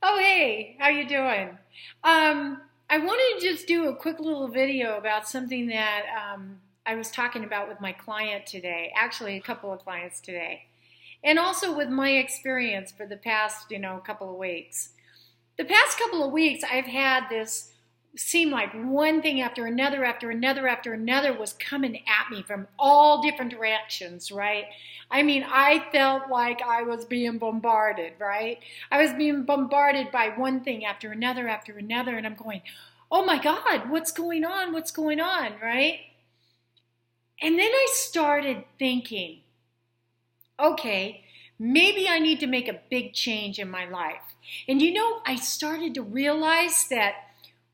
Oh, hey, how you doing? I wanted to just do a quick little video about something that I was talking about with my client today, actually a couple of clients today, and also with my experience for the past, couple of weeks. The past couple of weeks, I've had this seem like one thing after another, after another, after another was coming at me from all different directions, right? I mean, I felt like I was being bombarded, right? I was being bombarded by one thing after another, and I'm going, oh my God, what's going on? What's going on, right? And then I started thinking, okay, maybe I need to make a big change in my life. And I started to realize that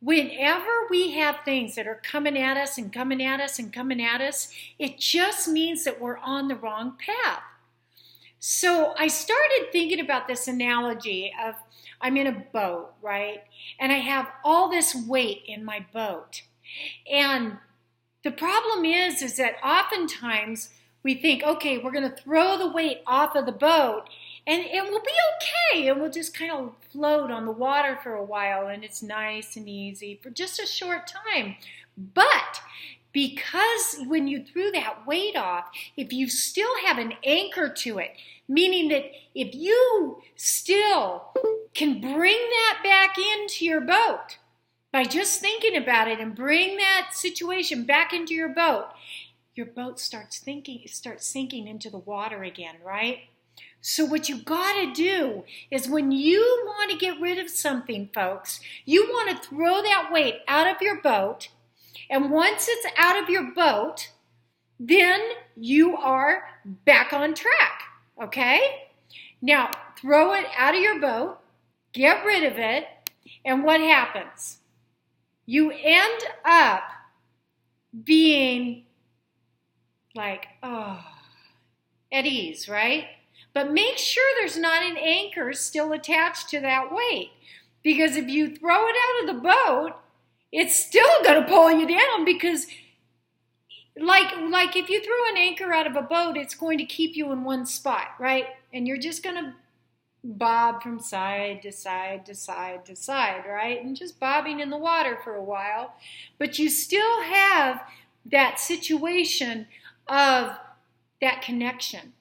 whenever we have things that are coming at us and coming at us and coming at us, it just means that we're on the wrong path. So I started thinking about this analogy of I'm in a boat, right? And I have all this weight in my boat. And the problem is that oftentimes we think, okay, we're going to throw the weight off of the boat and it will be okay. And we'll just kind of float on the water for a while and it's nice and easy for just a short time. But because when you threw that weight off, if you still have an anchor to it, meaning that if you still can bring that back into your boat by just thinking about it and bring that situation back into your boat starts sinking into the water again, right? So what you got to do is when you want to get rid of something, folks, you want to throw that weight out of your boat. And once it's out of your boat, then you are back on track, okay? Now, throw it out of your boat, get rid of it, and what happens? You end up being like, at ease, right? But make sure there's not an anchor still attached to that weight. Because if you throw it out of the boat, it's still going to pull you down because like if you throw an anchor out of a boat, it's going to keep you in one spot, right? And you're just going to bob from side to side to side to side, right? And just bobbing in the water for a while. But you still have that situation of that connection,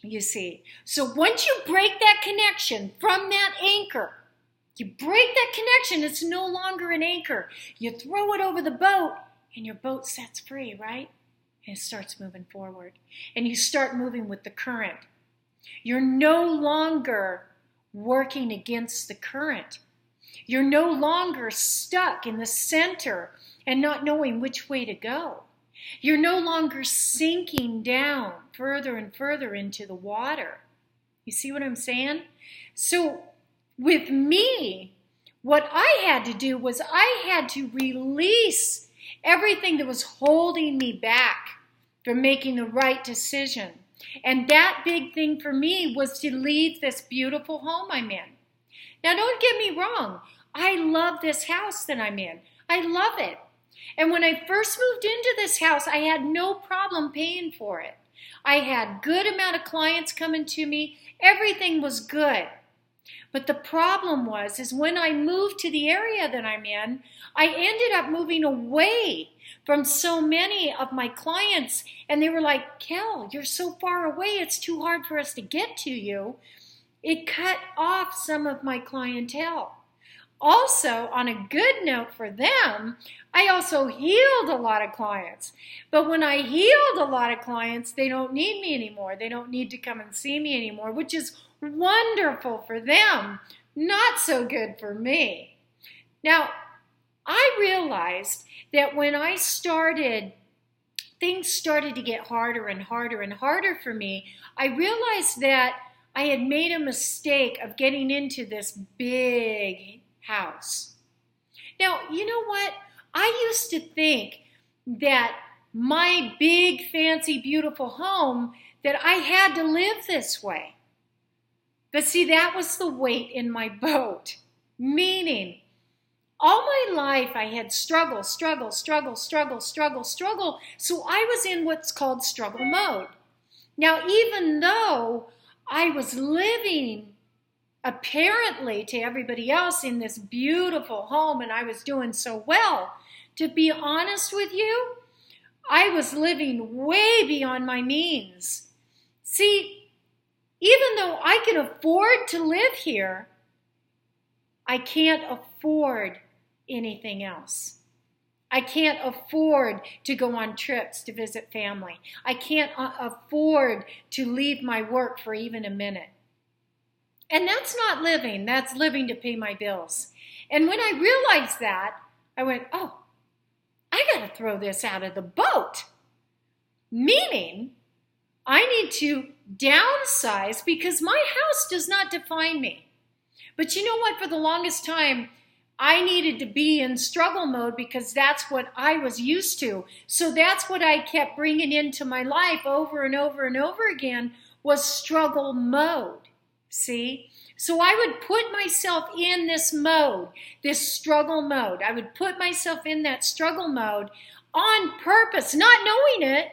you see. So once you break that connection from that anchor, you break that connection, it's no longer an anchor. You throw it over the boat and your boat sets free, right? And it starts moving forward. And you start moving with the current. You're no longer working against the current. You're no longer stuck in the center and not knowing which way to go. You're no longer sinking down further and further into the water. You see what I'm saying? So with me, what I had to do was I had to release everything that was holding me back from making the right decision. And that big thing for me was to leave this beautiful home I'm in. Now, don't get me wrong. I love this house that I'm in. I love it. And when I first moved into this house, I had no problem paying for it. I had good amount of clients coming to me. Everything was good. But the problem is when I moved to the area that I'm in, I ended up moving away from so many of my clients. And they were like, Kel, you're so far away, it's too hard for us to get to you. It cut off some of my clientele. Also, on a good note for them, I also healed a lot of clients. But when I healed a lot of clients, they don't need me anymore. They don't need to come and see me anymore, which is wonderful for them, not so good for me. Now, I realized that when things started to get harder and harder and harder for me, I realized that I had made a mistake of getting into this big house. Now, you know what? I used to think that my big, fancy, beautiful home, that I had to live this way. But see, that was the weight in my boat. Meaning, all my life I had struggle. So I was in what's called struggle mode. Now, even though I was living apparently to everybody else in this beautiful home, and I was doing so well. To be honest with you, I was living way beyond my means. See, even though I can afford to live here, I can't afford anything else. I can't afford to go on trips to visit family. I can't afford to leave my work for even a minute. And that's not living. That's living to pay my bills. And when I realized that, I went, oh, I got to throw this out of the boat. Meaning, I need to downsize because my house does not define me. But you know what? For the longest time, I needed to be in struggle mode because that's what I was used to. So that's what I kept bringing into my life over and over and over again was struggle mode. See? So I would put myself in this mode, this struggle mode. I would put myself in that struggle mode on purpose, not knowing it,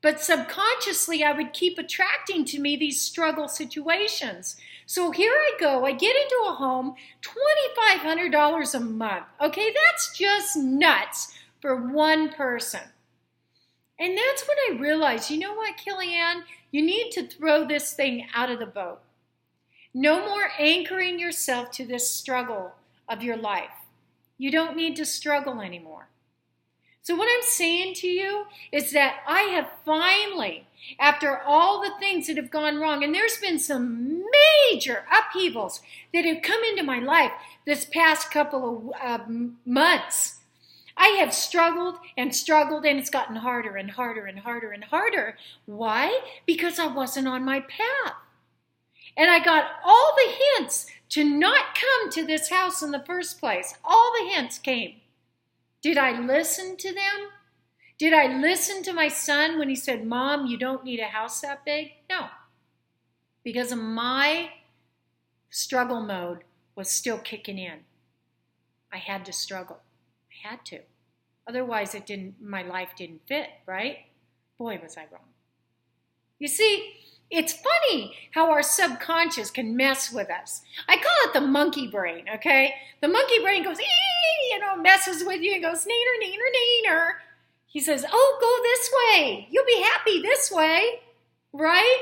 but subconsciously I would keep attracting to me these struggle situations. So here I go, I get into a home, $2,500 a month. Okay, that's just nuts for one person. And that's when I realized, you know what, Kellyanne? You need to throw this thing out of the boat. No more anchoring yourself to this struggle of your life. You don't need to struggle anymore. So what I'm saying to you is that I have finally, after all the things that have gone wrong, and there's been some major upheavals that have come into my life this past couple of months, I have struggled, and it's gotten harder and harder and harder and harder. Why? Because I wasn't on my path. And I got all the hints to not come to this house in the first place. All the hints came. Did I listen to them? Did I listen to my son when he said, Mom, you don't need a house that big? No. Because my struggle mode was still kicking in. I had to struggle. I had to. Otherwise, my life didn't fit, right? Boy, was I wrong. You see, it's funny how our subconscious can mess with us. I call it the monkey brain, okay? The monkey brain goes, messes with you and goes, neener, neener, neener. He says, oh, go this way. You'll be happy this way, right?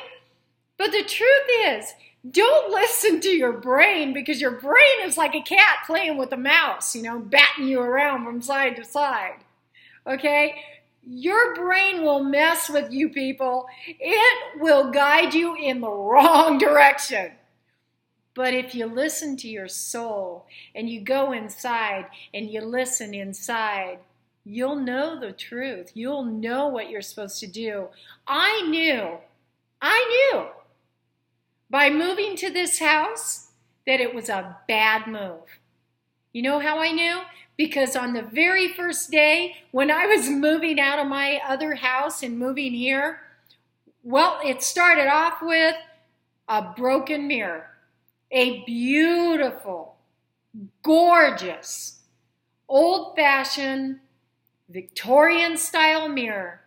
But the truth is, don't listen to your brain because your brain is like a cat playing with a mouse, batting you around from side to side, okay? Your brain will mess with you people. It will guide you in the wrong direction. But if you listen to your soul and you go inside and you listen inside, you'll know the truth. You'll know what you're supposed to do. I knew by moving to this house that it was a bad move. You know how I knew? Because on the very first day when I was moving out of my other house and moving here, well, it started off with a broken mirror. A beautiful, gorgeous, old-fashioned, Victorian-style mirror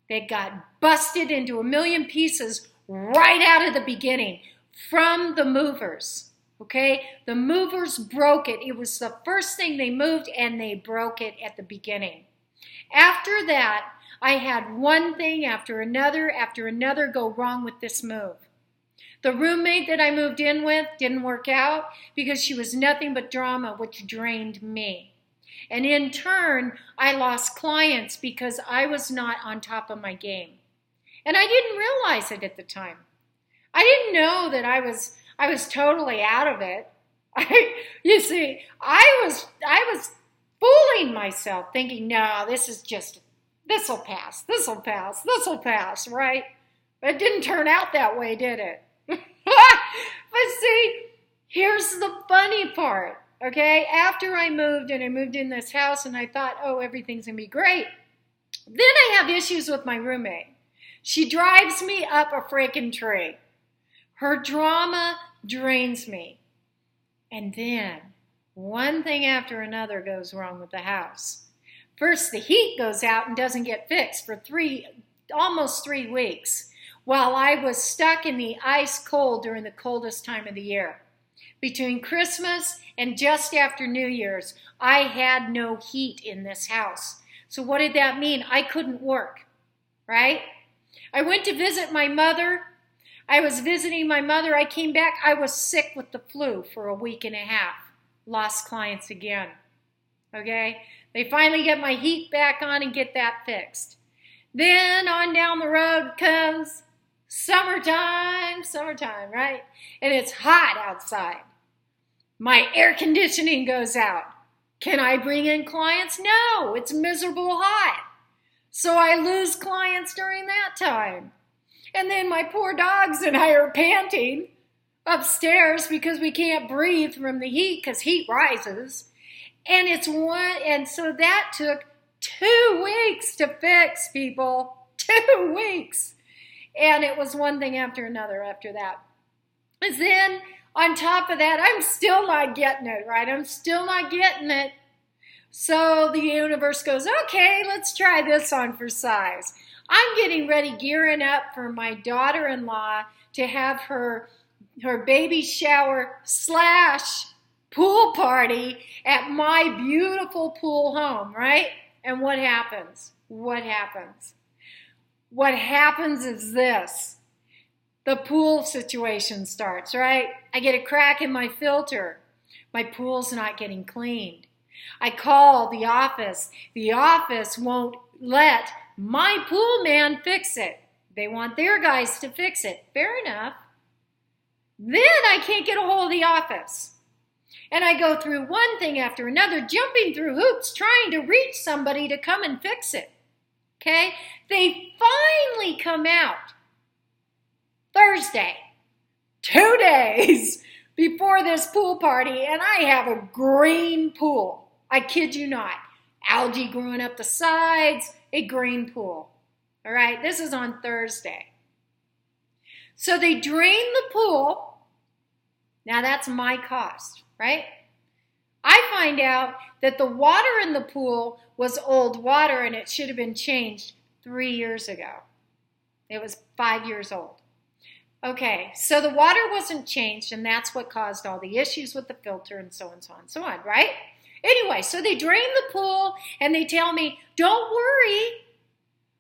that got busted into a million pieces right out of the beginning from the movers. Okay? The movers broke it. It was the first thing they moved, and they broke it at the beginning. After that, I had one thing after another go wrong with this move. The roommate that I moved in with didn't work out because she was nothing but drama, which drained me. And in turn, I lost clients because I was not on top of my game. And I didn't realize it at the time. I didn't know that I was totally out of it. You see, I was fooling myself thinking, no, this'll pass, right? But it didn't turn out that way, did it? But see, here's the funny part, okay? After I moved in this house and I thought, oh, everything's gonna be great. Then I have issues with my roommate. She drives me up a freaking tree. Her drama drains me. And then one thing after another goes wrong with the house. First, the heat goes out and doesn't get fixed for almost 3 weeks. While I was stuck in the ice cold during the coldest time of the year. Between Christmas and just after New Year's, I had no heat in this house. So what did that mean? I couldn't work, right? I went to visit my mother. I was visiting my mother. I came back. I was sick with the flu for a week and a half. Lost clients again, okay? They finally get my heat back on and get that fixed. Then on down the road comes summertime, right? And it's hot outside. My air conditioning goes out. Can I bring in clients? No, it's miserable hot. So I lose clients during that time. And then my poor dogs and I are panting upstairs because we can't breathe from the heat because heat rises. And so that took 2 weeks to fix, people. 2 weeks. And it was one thing after another after that. And then on top of that, I'm still not getting it, right? I'm still not getting it. So the universe goes, okay, let's try this on for size. I'm getting ready, gearing up for my daughter-in-law to have her baby shower / pool party at my beautiful pool home, right? And what happens? What happens? What happens is this. The pool situation starts, right? I get a crack in my filter. My pool's not getting cleaned. I call the office. The office won't let my pool man fix it. They want their guys to fix it. Fair enough. Then I can't get a hold of the office. And I go through one thing after another, jumping through hoops, trying to reach somebody to come and fix it. Okay? They finally come out Thursday, 2 days before this pool party, and I have a green pool. I kid you not. Algae growing up the sides, a green pool. All right? This is on Thursday. So they drain the pool. Now that's my cost, right? I find out that the water in the pool was old water and it should have been changed 3 years ago. It was 5 years old. Okay, so the water wasn't changed and that's what caused all the issues with the filter and so on, so on, so on, right? Anyway, so they drain the pool and they tell me, don't worry,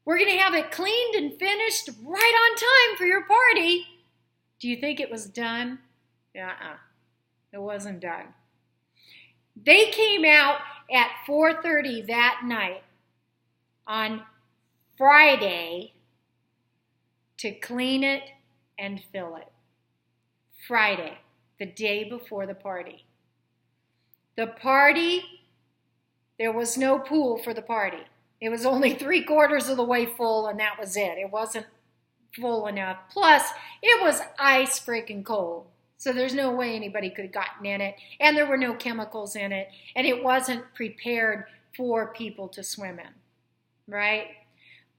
we're going to have it cleaned and finished right on time for your party. Do you think it was done? It wasn't done. They came out at 4:30 that night on Friday to clean it and fill it. Friday, the day before the party. The party, there was no pool for the party. It was only 3/4 of the way full and that was it. It wasn't full enough. Plus, it was ice freaking cold. So there's no way anybody could have gotten in it. And there were no chemicals in it. And it wasn't prepared for people to swim in. Right?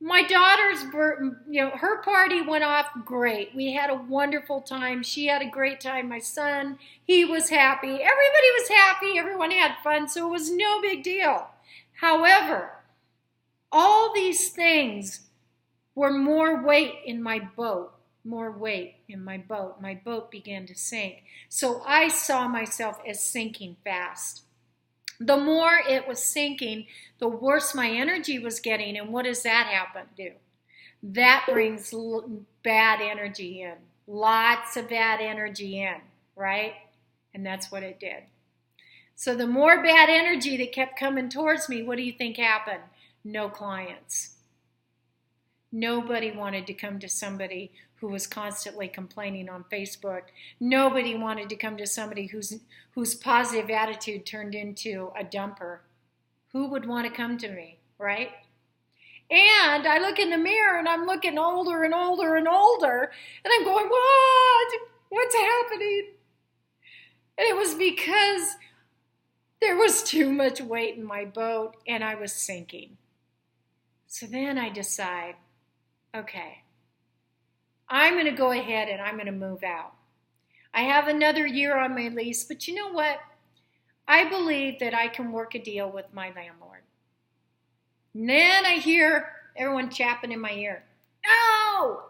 My daughter's, her party went off great. We had a wonderful time. She had a great time. My son, he was happy. Everybody was happy. Everyone had fun. So it was no big deal. However, all these things were more weight in my boat. More weight in my boat. My boat began to sink. So I saw myself as sinking fast. The more it was sinking, the worse my energy was getting. And what does that do? That brings bad energy in. Lots of bad energy in, right? And that's what it did. So the more bad energy that kept coming towards me, what do you think happened? No clients. Nobody wanted to come to somebody who was constantly complaining on Facebook. Nobody wanted to come to somebody whose positive attitude turned into a dumper. Who would want to come to me, right? And I look in the mirror and I'm looking older and older and older and I'm going, what? What's happening? And it was because there was too much weight in my boat and I was sinking. So then I decide, okay, I'm going to go ahead and I'm going to move out. I have another year on my lease, but you know what? I believe that I can work a deal with my landlord. And then I hear everyone chapping in my ear. No!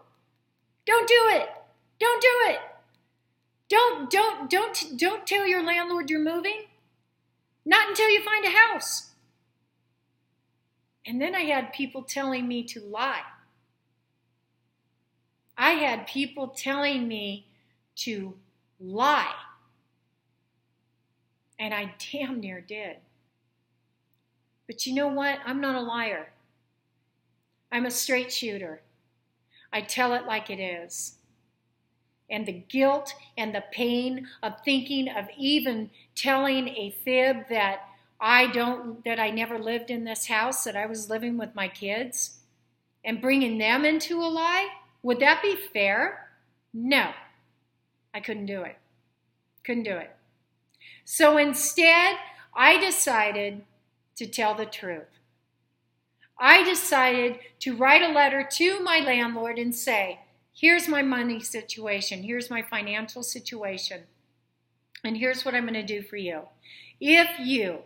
Don't do it! Don't do it! Don't tell your landlord you're moving. Not until you find a house. And then I had people telling me to lie. I had people telling me to lie. And I damn near did. But you know what? I'm not a liar. I'm a straight shooter. I tell it like it is. And the guilt and the pain of thinking of even telling a fib that I never lived in this house, that I was living with my kids, and bringing them into a lie, would that be fair? No, I couldn't do it. Couldn't do it. So instead, I decided to tell the truth. I decided to write a letter to my landlord and say, here's my money situation, here's my financial situation, and here's what I'm going to do for you. If you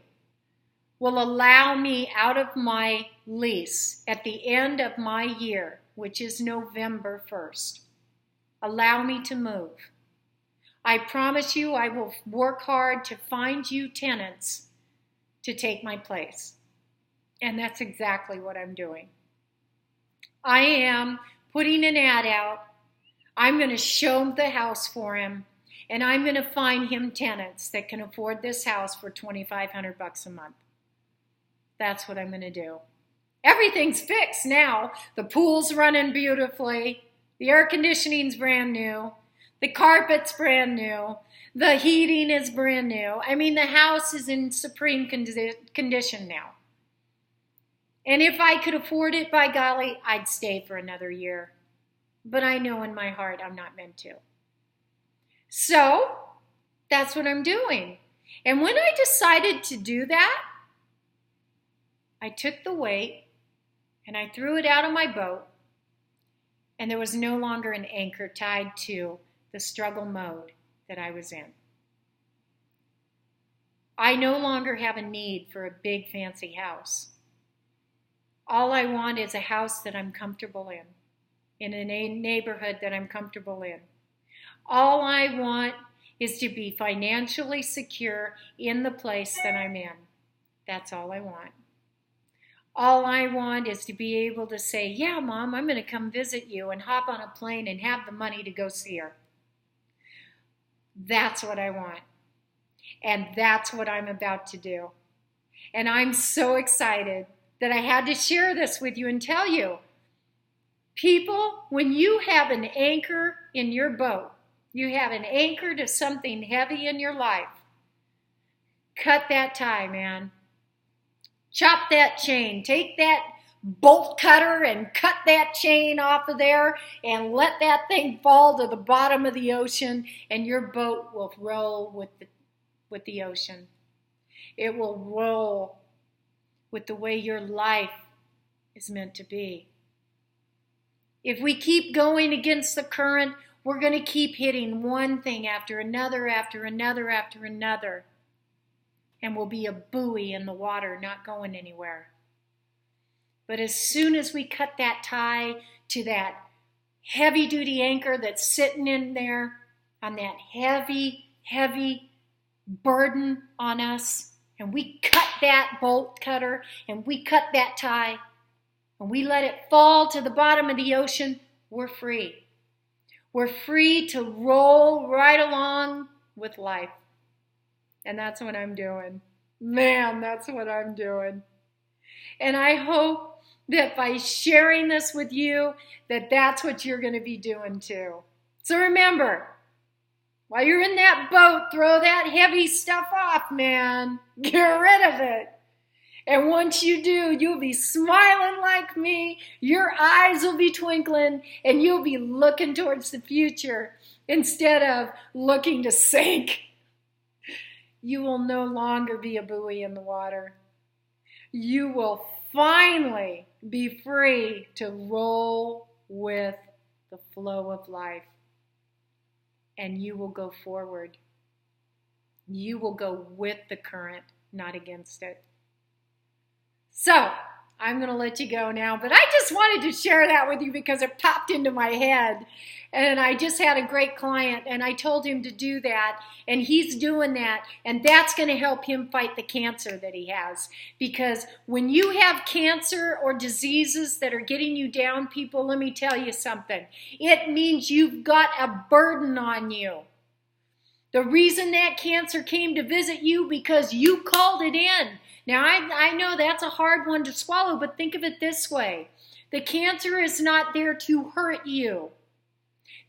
will allow me out of my lease at the end of my year, which is November 1st, allow me to move. I promise you I will work hard to find you tenants to take my place. And that's exactly what I'm doing. I am putting an ad out. I'm going to show the house for him, and I'm going to find him tenants that can afford this house for $2,500 a month. That's what I'm going to do. Everything's fixed now. The pool's running beautifully. The air conditioning's brand new. The carpet's brand new. The heating is brand new. I mean, the house is in supreme condition now. And if I could afford it, by golly, I'd stay for another year. But I know in my heart I'm not meant to. So, that's what I'm doing. And when I decided to do that, I took the weight and I threw it out of my boat, and there was no longer an anchor tied to the struggle mode that I was in. I no longer have a need for a big fancy house. All I want is a house that I'm comfortable in a neighborhood that I'm comfortable in. All I want is to be financially secure in the place that I'm in. That's all I want. All I want is to be able to say, yeah, Mom, I'm going to come visit you, and hop on a plane and have the money to go see her. That's what I want. And that's what I'm about to do. And I'm so excited that I had to share this with you and tell you. People, when you have an anchor in your boat, you have an anchor to something heavy in your life, cut that tie, man. Chop that chain. Take that bolt cutter and cut that chain off of there and let that thing fall to the bottom of the ocean, and your boat will roll with the ocean. It will roll with the way your life is meant to be. If we keep going against the current, we're going to keep hitting one thing after another, after another, after another. And we'll be a buoy in the water, not going anywhere. But as soon as we cut that tie to that heavy-duty anchor that's sitting in there on that heavy, heavy burden on us, and we cut that bolt cutter, and we cut that tie, and we let it fall to the bottom of the ocean, we're free. We're free to roll right along with life. And that's what I'm doing. Man, that's what I'm doing. And I hope that by sharing this with you, that that's what you're going to be doing too. So remember, while you're in that boat, throw that heavy stuff off, man. Get rid of it. And once you do, you'll be smiling like me, your eyes will be twinkling, and you'll be looking towards the future instead of looking to sink. You will no longer be a buoy in the water. You will finally be free to roll with the flow of life. And you will go forward. You will go with the current, not against it. So, I'm going to let you go now, but I just wanted to share that with you because it popped into my head. And I just had a great client, and I told him to do that, and he's doing that, and that's going to help him fight the cancer that he has. Because when you have cancer or diseases that are getting you down, people, let me tell you something. It means you've got a burden on you. The reason that cancer came to visit you because you called it in. Now, I know that's a hard one to swallow, but think of it this way. The cancer is not there to hurt you.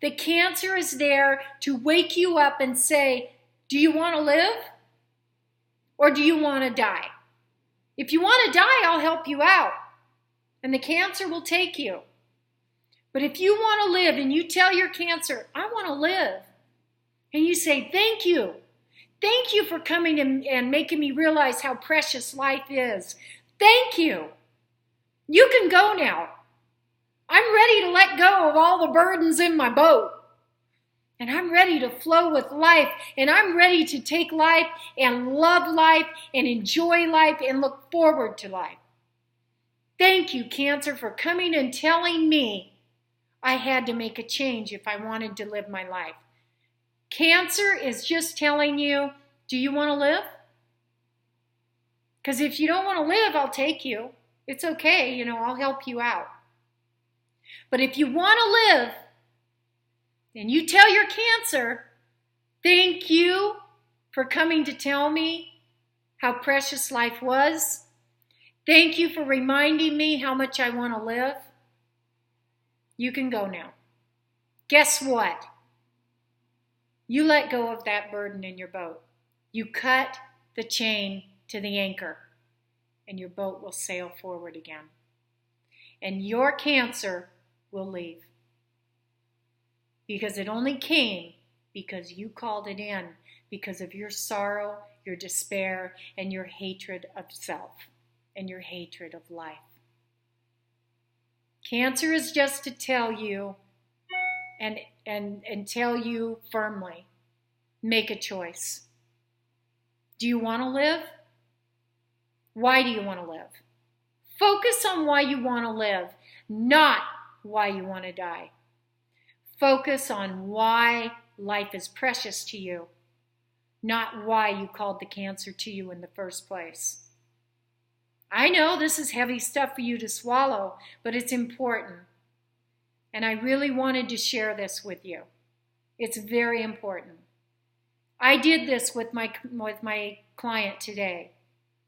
The cancer is there to wake you up and say, do you want to live or do you want to die? If you want to die, I'll help you out, and the cancer will take you. But if you want to live and you tell your cancer, I want to live, and you say, thank you. Thank you for coming and making me realize how precious life is. Thank you. You can go now. I'm ready to let go of all the burdens in my boat. And I'm ready to flow with life. And I'm ready to take life and love life and enjoy life and look forward to life. Thank you, cancer, for coming and telling me I had to make a change if I wanted to live my life. Cancer is just telling you, do you want to live? Because if you don't want to live, I'll take you. It's okay, I'll help you out. But if you want to live, and you tell your cancer, thank you for coming to tell me how precious life was. Thank you for reminding me how much I want to live. You can go now. Guess what? You let go of that burden in your boat. You cut the chain to the anchor, and your boat will sail forward again. And your cancer will leave. Because it only came because you called it in, because of your sorrow, your despair, and your hatred of self, and your hatred of life. Cancer is just to tell you and tell you firmly, make a choice. Do you want to live? Why do you want to live? Focus on why you want to live, not why you want to die. Focus on why life is precious to you, not why you called the cancer to you in the first place. I know this is heavy stuff for you to swallow, but it's important. And I really wanted to share this with you. It's very important. I did this with my client today,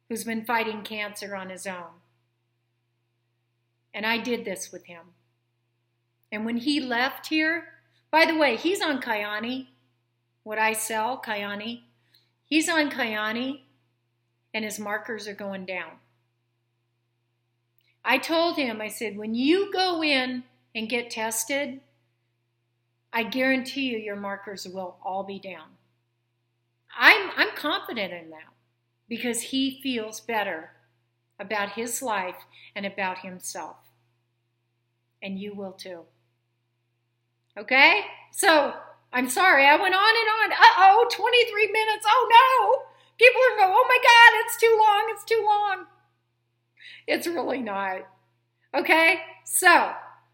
who's been fighting cancer on his own. And I did this with him. And when he left here, by the way, he's on Kyani, what I sell, Kyani. He's on Kyani, and his markers are going down. I told him, I said, when you go in and get tested, I guarantee you your markers will all be down. I'm confident in that because he feels better about his life and about himself. And you will too. Okay? So, I'm sorry, I went on and on. Uh-oh, 23 minutes. Oh no! People are going, oh my God, it's too long, it's too long. It's really not. Okay? So,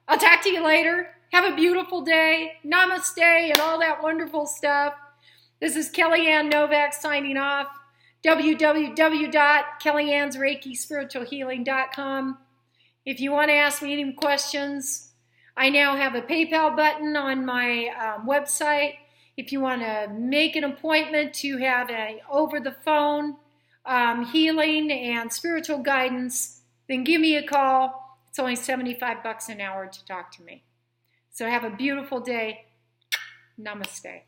I'll talk to you later. Have a beautiful day. Namaste and all that wonderful stuff. This is Kellyanne Novak signing off. www.kellyannesreikispiritualhealing.com. If you want to ask me any questions, I now have a PayPal button on my website. If you want to make an appointment to have an over-the-phone healing and spiritual guidance, then give me a call. It's only $75 an hour to talk to me. So have a beautiful day. Namaste.